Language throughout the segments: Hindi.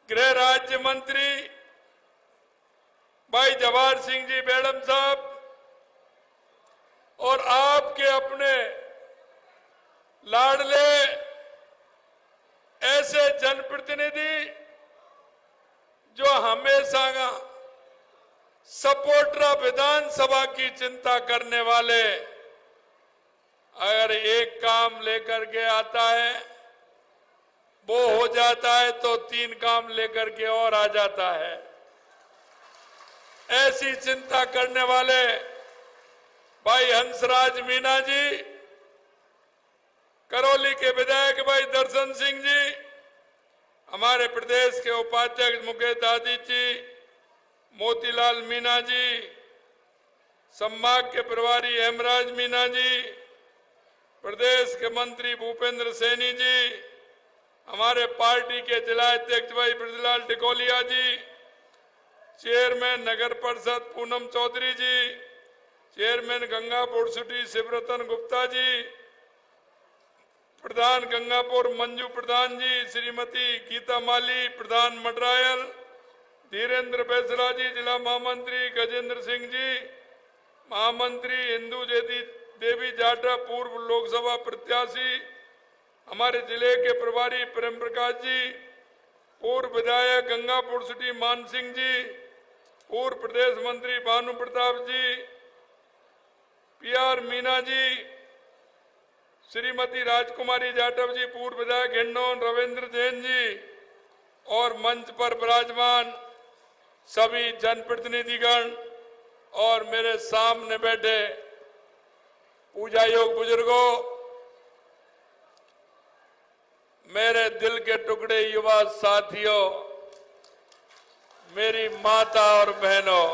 गृह राज्य मंत्री भाई जवाहर सिंह जी बेड़म साहब और आपके अपने लाडले ऐसे जनप्रतिनिधि जो हमेशा सपोर्टर विधानसभा की चिंता करने वाले, अगर एक काम लेकर के आता है वो हो जाता है तो 3 काम लेकर के और आ जाता है। ऐसी चिंता करने वाले भाई हंसराज मीणा जी, करौली के विधायक भाई दर्शन सिंह जी, हमारे प्रदेश के उपाध्यक्ष मुकेश आदित्य जी, मोतीलाल मीणा जी, संभाग के प्रभारी हेमराज मीणा जी, प्रदेश के मंत्री भूपेंद्र सैनी जी, हमारे पार्टी के जिला अध्यक्ष भाई ब्रजलाल टिकोलिया जी, चेयरमैन नगर परिषद पूनम चौधरी जी, चेयरमैन गंगापुर सिटी शिवरतन गुप्ता जी, प्रधान गंगापुर मंजू प्रधान जी, श्रीमती गीता माली, प्रधान मडरायल, धीरेन्द्र बैसला जी, जिला महामंत्री गजेंद्र सिंह जी, महामंत्री इंदू देवी जाटा पूर्व लोकसभा प्रत्याशी, हमारे जिले के प्रभारी प्रेम प्रकाश जी, पूर्व विधायक गंगापुर सिटी मान सिंह जी, पूर्व प्रदेश मंत्री भानु प्रताप जी, PR मीणा जी, श्रीमती राजकुमारी जाटव जी, पूर्व विधायक हिंडौन रविंद्र जैन जी और मंच पर विराजमान सभी जनप्रतिनिधिगण और मेरे सामने बैठे पूजा योग बुजुर्गों, मेरे दिल के टुकड़े युवा साथियों, मेरी माता और बहनों,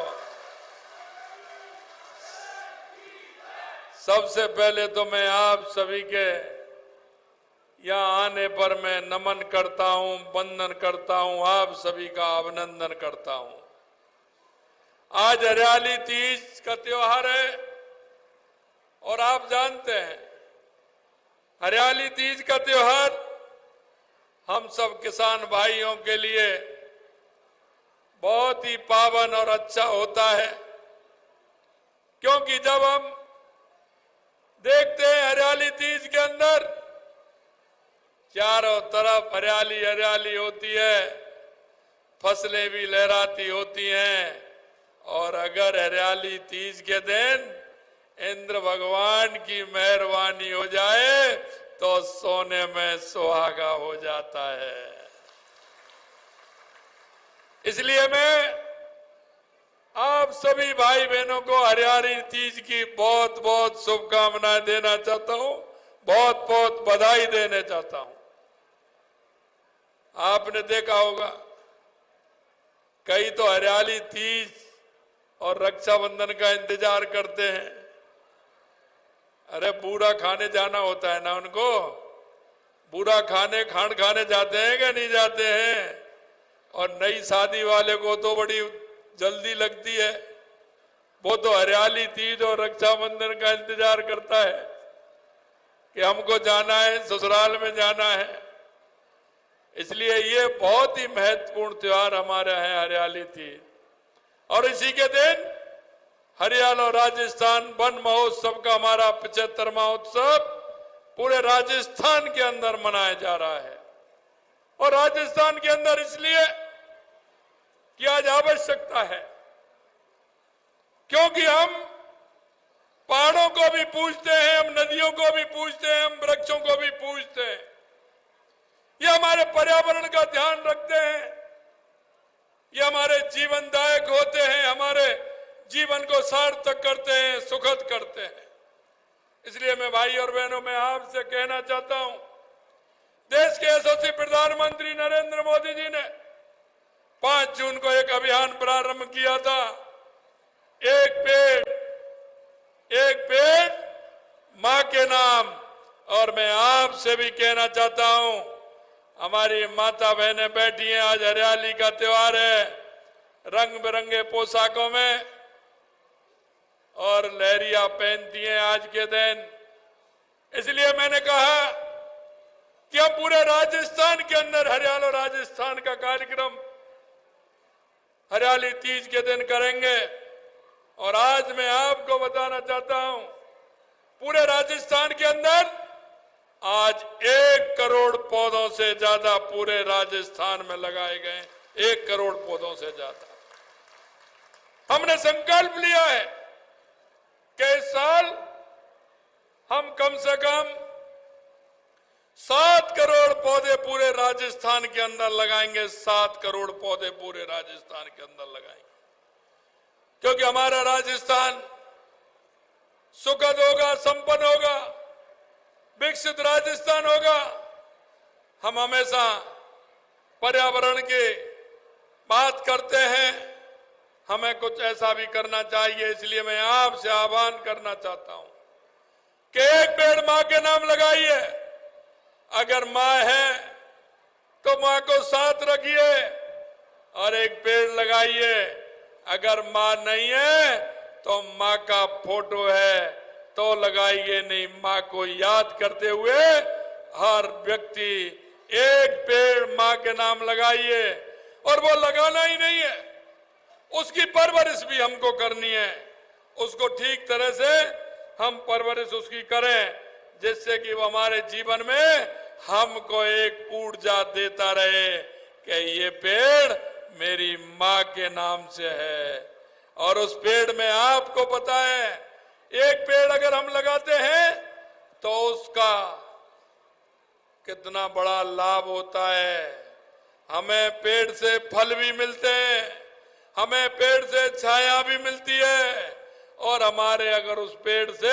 सबसे पहले तो मैं आप सभी के यहाँ आने पर मैं नमन करता हूं, वंदन करता हूं, आप सभी का अभिनंदन करता हूं। आज हरियाली तीज का त्योहार है और आप जानते हैं हरियाली तीज का त्योहार हम सब किसान भाइयों के लिए बहुत ही पावन और अच्छा होता है, क्योंकि जब हम देखते हैं हरियाली तीज के अंदर चारों तरफ हरियाली हरियाली होती है, फसलें भी लहराती होती हैं और अगर हरियाली तीज के दिन इंद्र भगवान की मेहरबानी हो जाए तो सोने में सुहागा हो जाता है। इसलिए मैं आप सभी भाई बहनों को हरियाली तीज की बहुत बहुत शुभकामनाएं देना चाहता हूं, बहुत बहुत बधाई देना चाहता हूं। आपने देखा होगा कई तो हरियाली तीज और रक्षाबंधन का इंतजार करते हैं। अरे बूढ़ा खाने जाना होता है ना उनको, बूढ़ा खाने खांड खाने जाते हैं क्या नहीं जाते हैं? और नई शादी वाले को तो बड़ी जल्दी लगती है, वो तो हरियाली तीज और रक्षाबंधन का इंतजार करता है कि हमको जाना है, ससुराल में जाना है। इसलिए ये बहुत ही महत्वपूर्ण त्योहार हमारा है हरियाली तीज। और इसी के दिन हरियाणा और राजस्थान वन महोत्सव का हमारा 75वां उत्सव पूरे राजस्थान के अंदर मनाया जा रहा है। और राजस्थान के अंदर इसलिए कि आज आवश्यकता है, क्योंकि हम पहाड़ों को भी पूजते हैं, हम नदियों को भी पूजते हैं, हम वृक्षों को भी पूजते हैं। ये हमारे पर्यावरण का ध्यान रखते हैं, ये हमारे जीवनदायक होते हैं, हमारे जीवन को सार्थक करते हैं, सुखद करते हैं। इसलिए मैं भाई और बहनों में आपसे कहना चाहता हूं, देश के यशस्वी प्रधानमंत्री नरेंद्र मोदी जी ने 5 जून को एक अभियान प्रारंभ किया था, एक पेड़ मां के नाम। और मैं आपसे भी कहना चाहता हूं, हमारी माता बहनें बैठी हैं, आज हरियाली का त्योहार है, रंग बिरंगे पोशाकों में और लहरिया पहनती हैं आज के दिन। इसलिए मैंने कहा कि हम पूरे राजस्थान के अंदर हरियाणा राजस्थान का कार्यक्रम हरियाली तीज के दिन करेंगे। और आज मैं आपको बताना चाहता हूं, पूरे राजस्थान के अंदर आज 1 करोड़ पौधों से ज्यादा पूरे राजस्थान में लगाए गए। 1 करोड़ पौधों से ज्यादा। हमने संकल्प लिया है कि इस साल हम कम से कम 7 करोड़ पौधे पूरे राजस्थान के अंदर लगाएंगे। 7 करोड़ पौधे पूरे राजस्थान के अंदर लगाएंगे, क्योंकि हमारा राजस्थान सुखद होगा, संपन्न होगा, विकसित राजस्थान होगा। हम हमेशा पर्यावरण की बात करते हैं, हमें कुछ ऐसा भी करना चाहिए। इसलिए मैं आपसे आह्वान करना चाहता हूं कि एक पेड़ मां के नाम लगाइए। अगर मां है तो मां को साथ रखिए और एक पेड़ लगाइए। अगर मां नहीं है तो मां का फोटो है तो लगाइए, नहीं मां को याद करते हुए हर व्यक्ति एक पेड़ मां के नाम लगाइए। और वो लगाना ही नहीं है, उसकी परवरिश भी हमको करनी है। उसको ठीक तरह से हम परवरिश उसकी करें, जिससे कि वो हमारे जीवन में हमको एक ऊर्जा देता रहे कि ये पेड़ मेरी मां के नाम से है। और उस पेड़ में आपको पता है, एक पेड़ अगर हम लगाते हैं तो उसका कितना बड़ा लाभ होता है। हमें पेड़ से फल भी मिलते हैं, हमें पेड़ से छाया भी मिलती है, और हमारे अगर उस पेड़ से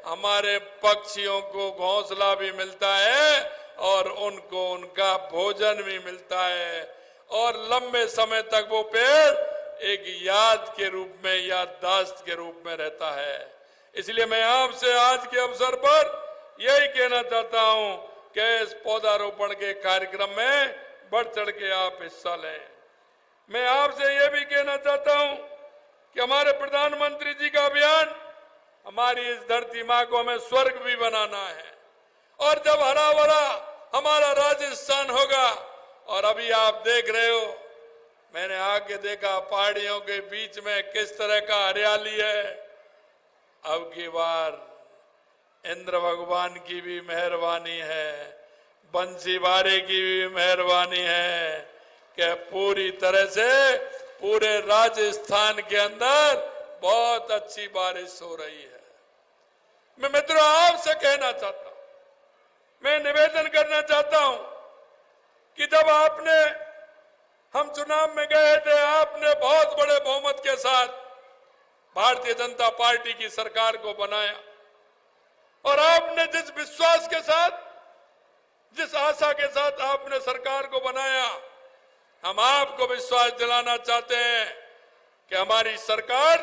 हमारे पक्षियों को घोंसला भी मिलता है और उनको उनका भोजन भी मिलता है। और लंबे समय तक वो पेड़ एक याद के रूप में, याददाश्त के रूप में रहता है। इसलिए मैं आपसे आज के अवसर पर यही कहना चाहता हूं कि इस पौधारोपण के कार्यक्रम में बढ़ चढ़ के आप हिस्सा लें। मैं आपसे यह भी कहना चाहता हूं कि हमारे प्रधानमंत्री जी का अभियान, हमारी इस धरती मां को हमें स्वर्ग भी बनाना है। और जब हरा भरा हमारा राजस्थान होगा, और अभी आप देख रहे हो, मैंने आके देखा पहाड़ियों के बीच में किस तरह का हरियाली है। अब की बार इंद्र भगवान की भी मेहरबानी है, बंसीवारे की भी मेहरबानी है कि पूरी तरह से पूरे राजस्थान के अंदर बहुत अच्छी बारिश हो रही है। मैं मित्रों आपसे कहना चाहता हूं, मैं निवेदन करना चाहता हूं कि जब हम चुनाव में गए थे, आपने बहुत बड़े बहुमत के साथ भारतीय जनता पार्टी की सरकार को बनाया। और आपने जिस विश्वास के साथ, जिस आशा के साथ आपने सरकार को बनाया, हम आपको विश्वास दिलाना चाहते हैं कि हमारी सरकार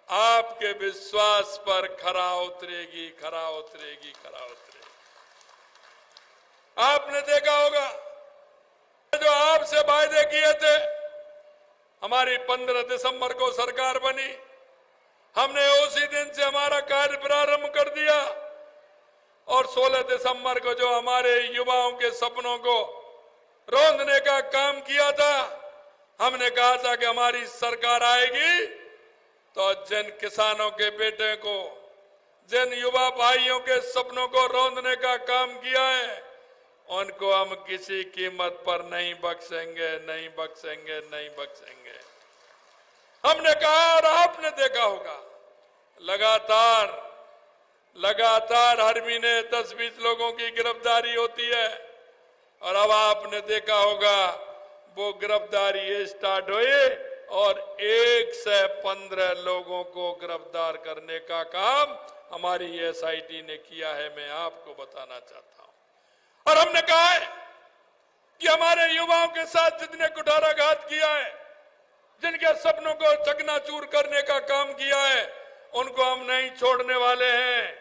आपके विश्वास पर खरा उतरेगी, खरा उतरेगी, खरा उतरेगी। आपने देखा होगा जो आपसे वायदे किए थे, हमारी 15 दिसंबर को सरकार बनी, हमने उसी दिन से हमारा कार्य प्रारंभ कर दिया। और 16 दिसंबर को जो हमारे युवाओं के सपनों को रौंदने का काम किया था, हमने कहा था कि हमारी सरकार आएगी तो जिन किसानों के बेटे को, जिन युवा भाइयों के सपनों को रौंदने का काम किया है, उनको हम किसी कीमत पर नहीं बख्शेंगे, नहीं बख्शेंगे, नहीं बख्शेंगे। हमने कहा, और आपने देखा होगा, लगातार हर महीने 10-20 लोगों की गिरफ्तारी होती है। और अब आपने देखा होगा वो गिरफ्तारी स्टार्ट हुई और 1 से 15 लोगों को गिरफ्तार करने का काम हमारी एसआईटी ने किया है। मैं आपको बताना चाहता हूं। और हमने कहा है कि हमारे युवाओं के साथ जितने कुठाराघात किया है, जिनके सपनों को चकनाचूर करने का काम किया है, उनको हम नहीं छोड़ने वाले हैं।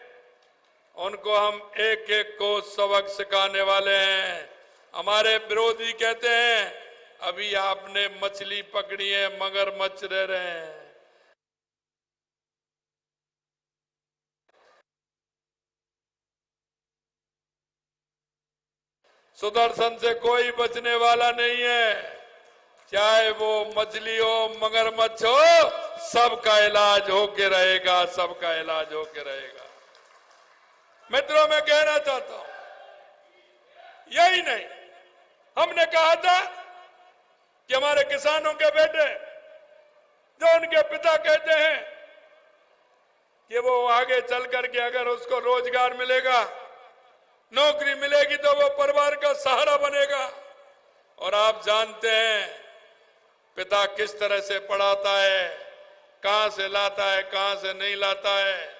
उनको हम एक एक को सबक सिखाने वाले हैं। हमारे विरोधी कहते हैं अभी आपने मछली पकड़ी है, मगरमच्छ रह रहे हैं। सुदर्शन से कोई बचने वाला नहीं है, चाहे वो मछली हो, मगरमच्छ हो, सबका इलाज होके रहेगा, सबका इलाज होके रहेगा। मित्रों, मैं कहना चाहता हूं, यही नहीं, हमने कहा था कि हमारे किसानों के बेटे, जो उनके पिता कहते हैं कि वो आगे चल करके अगर उसको रोजगार मिलेगा, नौकरी मिलेगी तो वो परिवार का सहारा बनेगा। और आप जानते हैं पिता किस तरह से पढ़ाता है, कहां से लाता है, कहां से नहीं लाता है।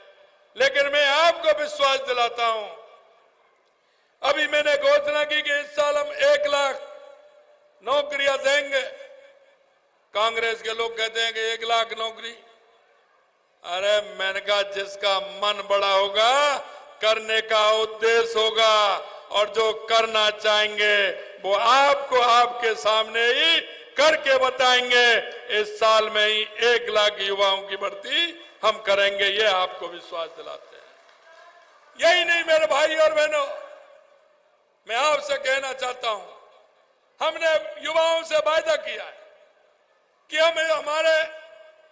लेकिन मैं आपको विश्वास दिलाता हूं, अभी मैंने घोषणा की कि इस साल हम 1 लाख नौकरियां देंगे। कांग्रेस के लोग कहते हैं कि 1 लाख नौकरी। अरे मैंने कहा, जिसका मन बड़ा होगा, करने का उद्देश्य होगा, और जो करना चाहेंगे वो आपको आपके सामने ही करके बताएंगे। इस साल में ही 1 लाख युवाओं की भर्ती हम करेंगे, ये आपको विश्वास दिलाते हैं। यही नहीं मेरे भाई और बहनों, मैं आपसे कहना चाहता हूं, हमने युवाओं से वायदा किया है कि हम हमारे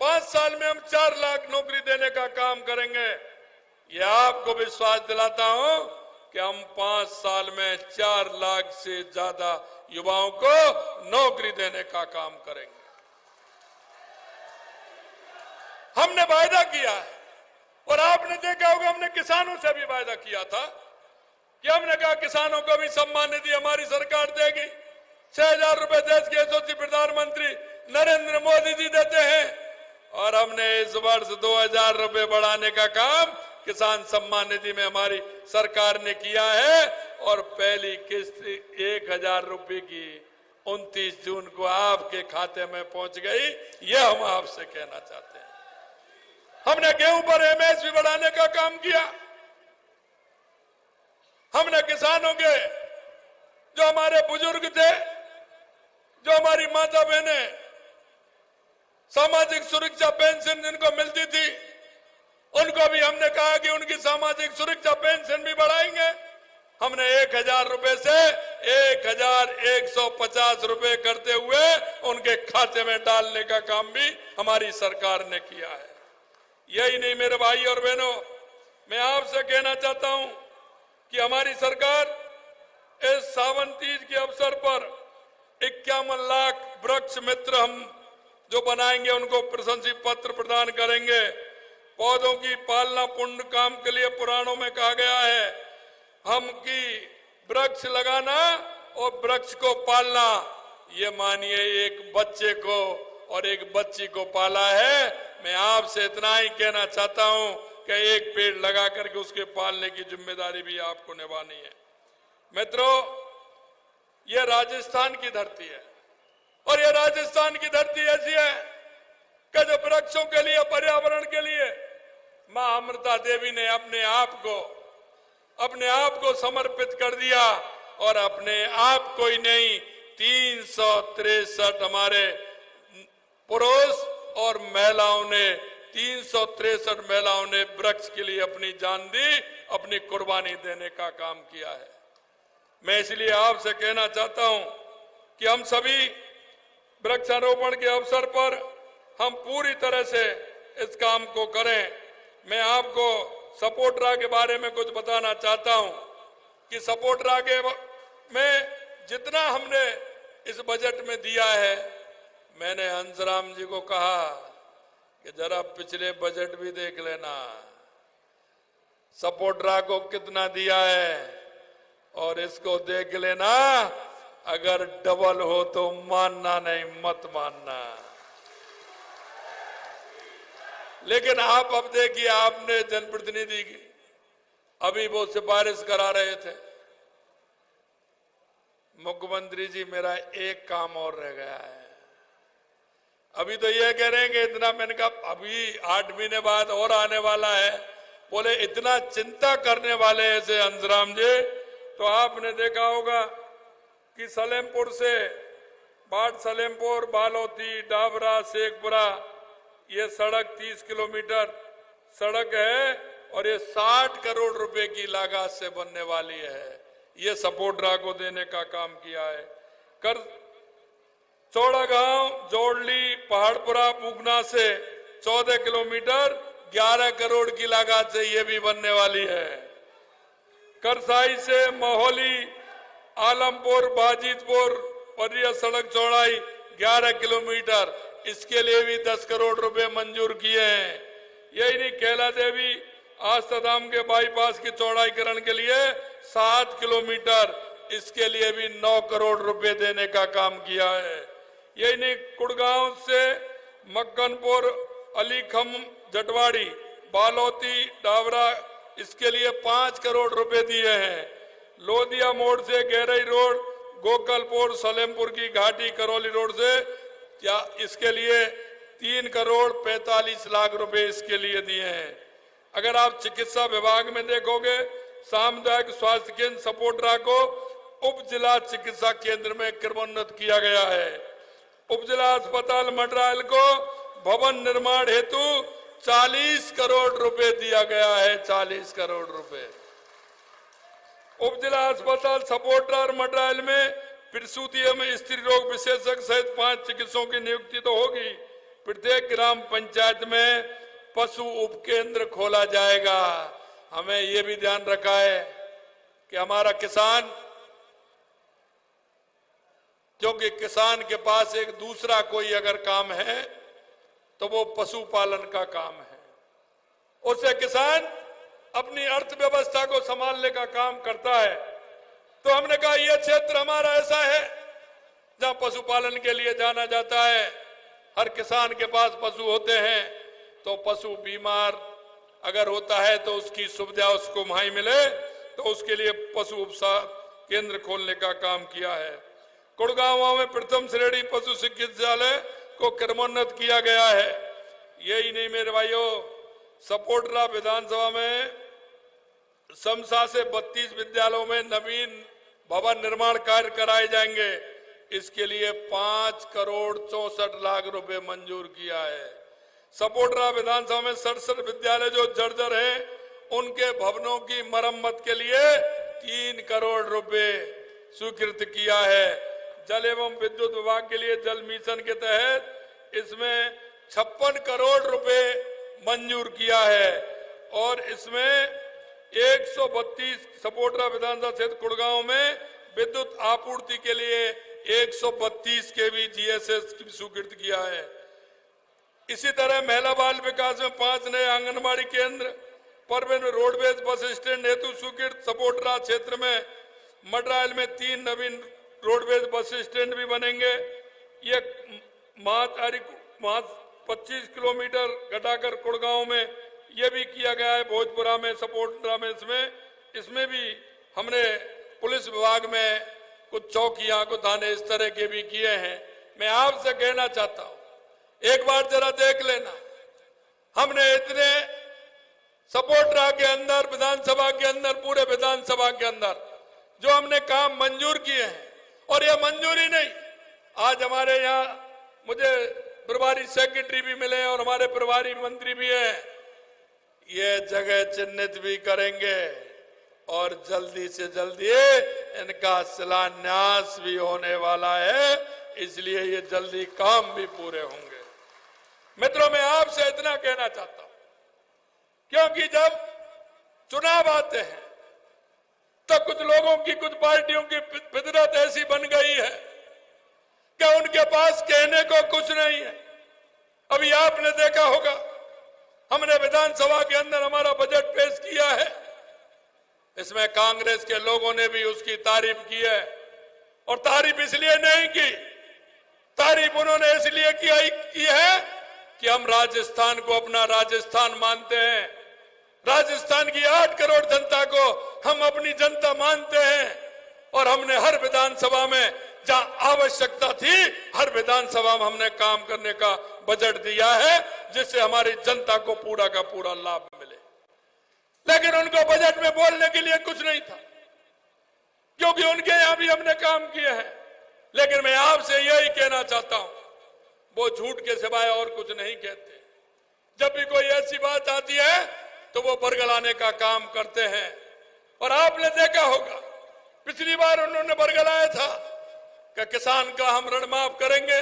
5 साल में हम 4 लाख नौकरी देने का काम करेंगे। ये आपको विश्वास दिलाता हूं कि हम 5 साल में 4 लाख से ज्यादा युवाओं को नौकरी देने का काम करेंगे। हमने वायदा किया है, और आपने देखा होगा हमने किसानों से भी वायदा किया था कि हमने कहा किसानों को भी सम्मान निधि हमारी सरकार देगी। 6,000 रुपए देश के यशस्वी प्रधानमंत्री नरेंद्र मोदी जी देते हैं, और हमने इस वर्ष 2,000 रुपए बढ़ाने का काम किसान सम्मान निधि में हमारी सरकार ने किया है। और पहली किस्त 1,000 रुपए की 29 जून को आपके खाते में पहुंच गई। यह हम आपसे कहना चाहते हैं। हमने गेहूं पर एमएसपी बढ़ाने का काम किया। हमने किसानों के, जो हमारे बुजुर्ग थे, जो हमारी माता बहनें सामाजिक सुरक्षा पेंशन जिनको मिलती थी, उनको भी हमने कहा कि उनकी सामाजिक सुरक्षा पेंशन भी बढ़ाएंगे। हमने 1,000 रुपए से 1,150 रुपए करते हुए उनके खाते में डालने का काम भी हमारी सरकार ने किया है। यही नहीं मेरे भाई और बहनों, मैं आपसे कहना चाहता हूं कि हमारी सरकार इस सावन तीज के अवसर पर 51 लाख वृक्ष मित्र हम जो बनाएंगे, उनको प्रशंसा पत्र प्रदान करेंगे। पौधों की पालना पुण्य काम के लिए पुराणों में कहा गया है, हम की वृक्ष लगाना और वृक्ष को पालना। ये मानिए एक बच्चे को और एक बच्ची को पाला है। मैं आपसे इतना ही कहना चाहता हूं कि एक पेड़ लगा करके उसके पालने की जिम्मेदारी भी आपको निभानी है। मित्रों, यह राजस्थान की धरती है, और यह राजस्थान की धरती ऐसी है कि जो वृक्षों के लिए, पर्यावरण के लिए मां अमृता देवी ने अपने आप को समर्पित कर दिया। और अपने आप को ही नहीं, 363 हमारे पुरुष और महिलाओं ने, 363 महिलाओं ने वृक्ष के लिए अपनी जान दी, अपनी कुर्बानी देने का काम किया है। मैं इसलिए आपसे कहना चाहता हूं कि हम सभी वृक्षारोपण के अवसर पर हम पूरी तरह से इस काम को करें। मैं आपको सपोर्टरा के बारे में कुछ बताना चाहता हूं कि सपोर्टरा के में जितना हमने इस बजट में दिया है, मैंने हंसराम जी को कहा कि जरा पिछले बजट भी देख लेना, सपोर्टरा को कितना दिया है, और इसको देख लेना। अगर डबल हो तो मानना नहीं, मत मानना। लेकिन आप अब देखिए, आपने जनप्रतिनिधि की अभी वो सिफारिश करा रहे थे, मुख्यमंत्री जी मेरा एक काम और रह गया है। अभी तो ये कह रहे हैं कि इतना, मैंने कहा अभी 8 महीने बाद और आने वाला है। बोले इतना चिंता करने वाले ऐसे हंसराम जी, तो आपने देखा होगा कि सलेमपुर से बाट सलेमपुर, बालोती, डाबरा, शेखपुरा, ये सड़क 30 किलोमीटर सड़क है, और ये 60 करोड़ रुपए की लागत से बनने वाली है। ये सपोर्टरा को देने का काम किया है। कर चौड़ागांव, जोड़ली, पहाड़पुरा, पूगना से 14 किलोमीटर 11 करोड़ की लागत से ये भी बनने वाली है। करसाई से मोहाली, आलमपुर, बाजितपुर और यह सड़क चौड़ाई 11 किलोमीटर, इसके लिए भी 10 करोड़ रुपए मंजूर किए हैं। यही नहीं, कैला देवी आस्ताधाम के बाईपास की चौड़ाईकरण के लिए 7 किलोमीटर, इसके लिए भी 9 करोड़ रुपए देने का काम किया है। यही नहीं, कुड़गांव से मक्कनपुर, अलीखम, जटवाड़ी, बालोती, डावरा, इसके लिए 5 करोड़ रुपए दिए हैं। लोधिया मोड़ से गहराई रोड, गोकलपुर, सलेमपुर की घाटी, करौली रोड से क्या इसके लिए 3 करोड़ 45 लाख रुपए इसके लिए दिए हैं। अगर आप चिकित्सा विभाग में देखोगे, सामुदायिक स्वास्थ्य केंद्र सपोटरा को उप जिला चिकित्सा केंद्र में क्रमोन्नत किया गया है। उप जिला अस्पताल मड्रायल को भवन निर्माण हेतु 40 करोड़ रुपए दिया गया है। 40 करोड़ रुपए। उप जिला अस्पताल सपोटरा और मड्रायल में प्रसूति एवं स्त्री रोग विशेषज्ञ सहित 5 चिकित्सकों की नियुक्ति तो होगी। प्रत्येक ग्राम पंचायत में पशु उपकेंद्र खोला जाएगा। हमें ये भी ध्यान रखा है कि हमारा किसान, क्योंकि किसान के पास एक दूसरा कोई अगर काम है तो वो पशुपालन का काम है। उससे किसान अपनी अर्थव्यवस्था को संभालने का काम करता है। तो हमने कहा यह क्षेत्र हमारा ऐसा है जहां पशुपालन के लिए जाना जाता है। हर किसान के पास पशु होते हैं, तो पशु बीमार अगर होता है तो उसकी सुविधा उसको वहीं मिले, तो उसके लिए पशु उपचार केंद्र खोलने का काम किया है। कुड़गांव में प्रथम श्रेणी पशु चिकित्सालय को क्रमोन्नत किया गया है। यही नहीं मेरे भाइयों, सपोटरा विधानसभा में समसा से 32 विद्यालयों में नवीन भवन निर्माण कार्य कराए जाएंगे। इसके लिए 5 करोड़ 64 लाख रुपए मंजूर किया है। सपोटरा विधानसभा में 67 विद्यालय जो जर्जर हैं, उनके भवनों की मरम्मत के लिए 3 करोड़ रुपए स्वीकृत किया है। जल एवं विद्युत विभाग के लिए जल मिशन के तहत इसमें 56 करोड़ रुपए मंजूर किया है और इसमें 132 सपोटरा विधानसभा क्षेत्र कुड़गांव में विद्युत आपूर्ति के लिए 132 केवी जीएसएस की स्वीकृत किया है। इसी तरह महिला बाल विकास में 5 नए आंगनबाड़ी केंद्र, परवीन में रोडवेज बस स्टैंड हेतु स्वीकृत। सपोटरा क्षेत्र में मड्रायल में 3 नवीन रोडवेज बस स्टैंड भी बनेंगे। ये मात्र 25 किलोमीटर घटाकर कुड़गांव में ये भी किया गया है। भोजपुरा में, सपोटरा में, इसमें भी हमने पुलिस विभाग में कुछ चौकियां, कुछ थाने इस तरह के भी किए हैं। मैं आपसे कहना चाहता हूं, एक बार जरा देख लेना, हमने इतने सपोटरा के अंदर, विधानसभा के अंदर, पूरे विधानसभा के अंदर जो हमने काम मंजूर किए हैं, और ये मंजूरी नहीं, आज हमारे यहाँ मुझे प्रभारी सेक्रेटरी भी मिले और हमारे प्रभारी मंत्री भी हैं, ये जगह चिन्हित भी करेंगे और जल्दी से जल्दी इनका शिलान्यास भी होने वाला है। इसलिए ये जल्दी काम भी पूरे होंगे। मित्रों, मैं आपसे इतना कहना चाहता हूं, क्योंकि जब चुनाव आते हैं तो कुछ लोगों की, कुछ पार्टियों की फितरत ऐसी बन गई है कि उनके पास कहने को कुछ नहीं है। अभी आपने देखा होगा, हमने विधानसभा के अंदर हमारा बजट पेश किया है, इसमें कांग्रेस के लोगों ने भी उसकी तारीफ की है। और तारीफ इसलिए नहीं की, तारीफ उन्होंने इसलिए की है कि हम राजस्थान को अपना राजस्थान मानते हैं। राजस्थान की 8 करोड़ जनता को हम अपनी जनता मानते हैं और हमने हर विधानसभा में जहां आवश्यकता थी, हर विधानसभा में हमने काम करने का बजट दिया है, जिससे हमारी जनता को पूरा का पूरा लाभ मिले। लेकिन उनको बजट में बोलने के लिए कुछ नहीं था, क्योंकि उनके यहां भी हमने काम किए हैं। लेकिन मैं आपसे यही कहना चाहता हूं, वो झूठ के सिवाय और कुछ नहीं कहते। जब भी कोई ऐसी बात आती है तो वो बरगलाने का काम करते हैं। और आपने देखा होगा, पिछली बार उन्होंने बरगलाया था कि किसान का हम ऋण माफ करेंगे।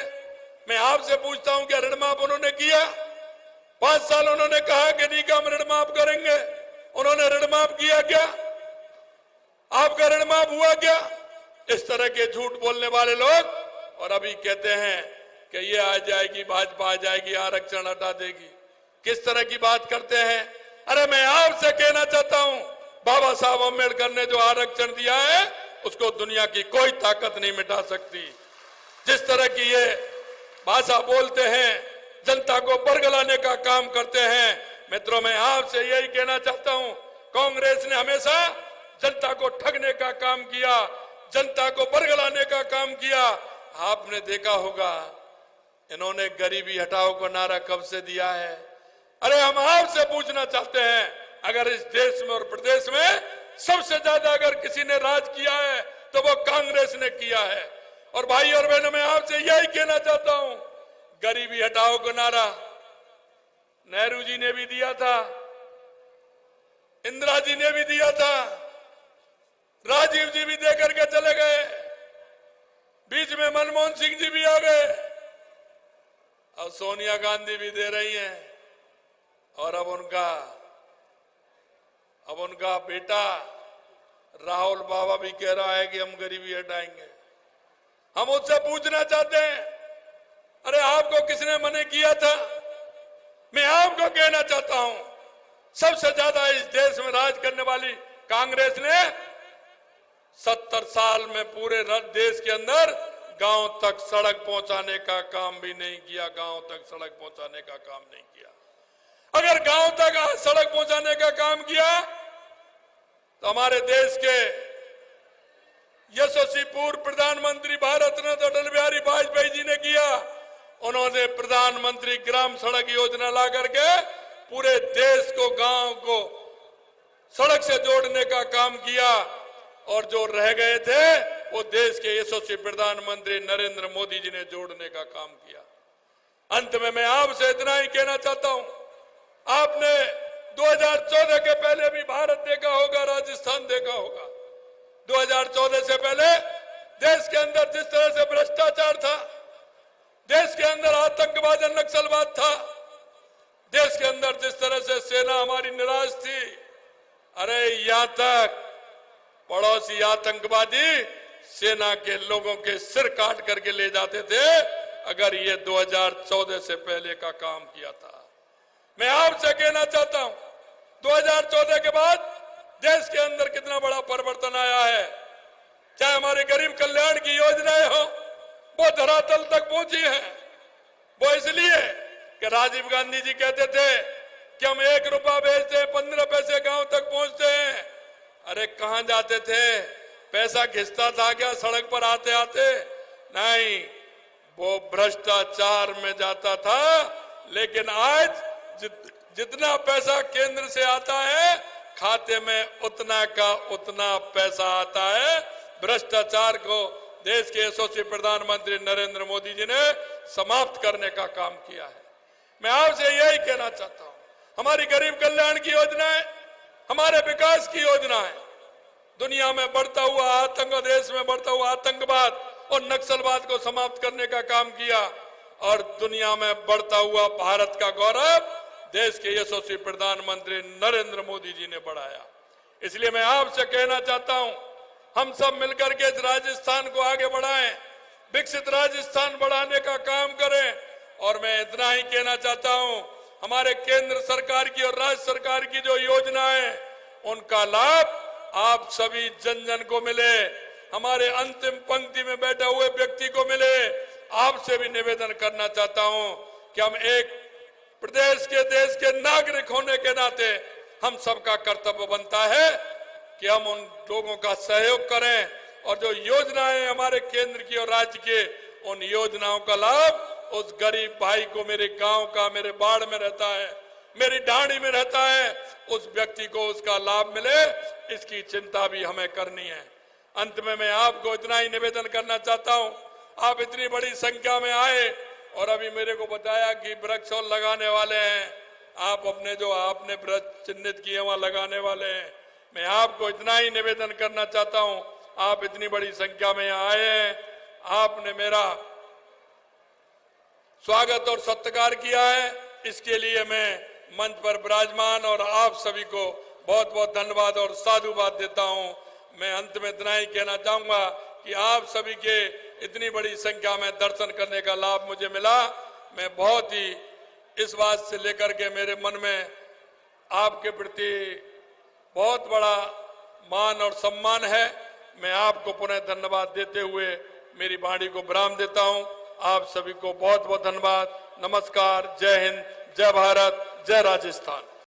मैं आपसे पूछता हूं क्या ऋण माफ उन्होंने किया? 5 साल उन्होंने कहा कि नहीं का हम ऋण माफ करेंगे, उन्होंने ऋण माफ किया क्या? आपका ऋण माफ हुआ क्या? इस तरह के झूठ बोलने वाले लोग और अभी कहते हैं कि ये आ जाएगी, भाजपा आ जाएगी, आरक्षण हटा देगी। किस तरह की बात करते हैं? अरे मैं आपसे कहना चाहता हूं, बाबा साहब अम्बेडकर ने जो आरक्षण दिया है उसको दुनिया की कोई ताकत नहीं मिटा सकती। जिस तरह की ये भाषा बोलते हैं, जनता को बरगलाने का काम करते हैं। मित्रों, मैं आपसे यही कहना चाहता हूं, कांग्रेस ने हमेशा जनता को ठगने का काम किया, जनता को बरगलाने का काम किया। आपने देखा होगा इन्होंने गरीबी हटाओ को नारा कब से दिया है। अरे हम आपसे पूछना चाहते हैं, अगर इस देश में और प्रदेश में सबसे ज्यादा अगर किसी ने राज किया है तो वो कांग्रेस ने किया है। और भाई और बहनों, मैं आपसे यही कहना चाहता हूं, गरीबी हटाओ को नारा नेहरू जी ने भी दिया था, इंदिरा जी ने भी दिया था, राजीव जी भी देकर के चले गए, बीच में मनमोहन सिंह जी भी आ गए, और सोनिया गांधी भी दे रही हैं। और अब उनका बेटा राहुल बाबा भी कह रहा है कि हम गरीबी हटाएंगे। हम उससे पूछना चाहते हैं, अरे आपको किसने मना किया था? मैं आपको कहना चाहता हूं, सबसे ज्यादा इस देश में राज करने वाली कांग्रेस ने 70 साल में पूरे देश के अंदर गांव तक सड़क पहुंचाने का काम भी नहीं किया। गांव तक सड़क पहुंचाने का काम नहीं किया। अगर गांव तक सड़क पहुंचाने का काम किया तो हमारे देश के यशस्वी पूर्व प्रधानमंत्री भारत रत्न अटल बिहारी वाजपेयी जी ने किया। उन्होंने प्रधानमंत्री ग्राम सड़क योजना ला करके पूरे देश को, गांव को सड़क से जोड़ने का काम किया। और जो रह गए थे वो देश के यशस्वी प्रधानमंत्री नरेंद्र मोदी जी ने जोड़ने का काम किया। अंत में मैं आपसे इतना ही कहना चाहता हूं, आपने 2014 के पहले भी भारत देखा होगा, राजस्थान देखा होगा। 2014 से पहले देश के अंदर जिस तरह से भ्रष्टाचार था, देश के अंदर आतंकवाद और नक्सलवाद था, देश के अंदर जिस तरह से सेना हमारी निराश थी, अरे यहां तक पड़ोसी आतंकवादी सेना के लोगों के सिर काट करके ले जाते थे, अगर ये 2014 से पहले का काम किया था। मैं आपसे कहना चाहता हूं, 2014 के बाद देश के अंदर कितना बड़ा परिवर्तन आया है। चाहे हमारे गरीब कल्याण की योजनाएं हो, वो धरातल तक पहुंची है। वो इसलिए कि राजीव गांधी जी कहते थे कि हम 1 रुपया बेचते हैं, 15 पैसे गांव तक पहुंचते हैं। अरे कहां जाते थे? पैसा घिसता था क्या सड़क पर आते आते? नहीं, वो भ्रष्टाचार में जाता था। लेकिन आज जितना पैसा केंद्र से आता है, खाते में उतना का उतना पैसा आता है। भ्रष्टाचार को देश के यशस्वी प्रधानमंत्री नरेंद्र मोदी जी ने समाप्त करने का काम किया है। मैं आपसे यही कहना चाहता हूं, हमारी गरीब कल्याण की योजनाएं, हमारे विकास की योजनाएं, दुनिया में बढ़ता हुआ आतंक, देश में बढ़ता हुआ आतंकवाद और नक्सलवाद को समाप्त करने का काम किया। और दुनिया में बढ़ता हुआ भारत का गौरव देश के यशस्वी प्रधानमंत्री नरेंद्र मोदी जी ने बढ़ाया। इसलिए मैं आपसे कहना चाहता हूं, हम सब मिलकर के इस राजस्थान को आगे बढ़ाएं, विकसित राजस्थान बढ़ाने का काम करें। और मैं इतना ही कहना चाहता हूं, हमारे केंद्र सरकार की और राज्य सरकार की जो योजनाएं, उनका लाभ आप सभी जन जन को मिले, हमारे अंतिम पंक्ति में बैठे हुए व्यक्ति को मिले। आपसे भी निवेदन करना चाहता हूं कि हम एक प्रदेश के, देश के नागरिक होने के नाते हम सबका कर्तव्य बनता है कि हम उन लोगों का सहयोग करें और जो योजनाएं हमारे केंद्र की और राज्य के, उन योजनाओं का लाभ उस गरीब भाई को, मेरे गांव का, मेरे बाढ़ में रहता है, मेरी ढाणी में रहता है, उस व्यक्ति को उसका लाभ मिले, इसकी चिंता भी हमें करनी है। अंत में मैं आपको इतना ही निवेदन करना चाहता हूं, आप इतनी बड़ी संख्या में आए और अभी मेरे को बताया कि वृक्ष और लगाने वाले हैं, आप अपने जो आपने वृक्ष चिन्हित किए वहां लगाने वाले हैं। मैं आपको इतना ही निवेदन करना चाहता हूं, आप इतनी बड़ी संख्या में यहाँ आए हैं, आपने मेरा स्वागत और सत्कार किया है, इसके लिए मैं मंच पर विराजमान और आप सभी को बहुत बहुत धन्यवाद और साधुवाद देता हूं। मैं अंत में इतना ही कहना चाहूंगा कि आप सभी के इतनी बड़ी संख्या में दर्शन करने का लाभ मुझे मिला। मैं बहुत ही इस बात से लेकर के मेरे मन में आपके प्रति बहुत बड़ा मान और सम्मान है। मैं आपको पुनः धन्यवाद देते हुए मेरी वाणी को विराम देता हूं। आप सभी को बहुत बहुत धन्यवाद। नमस्कार। जय हिंद, जय भारत, जय राजस्थान।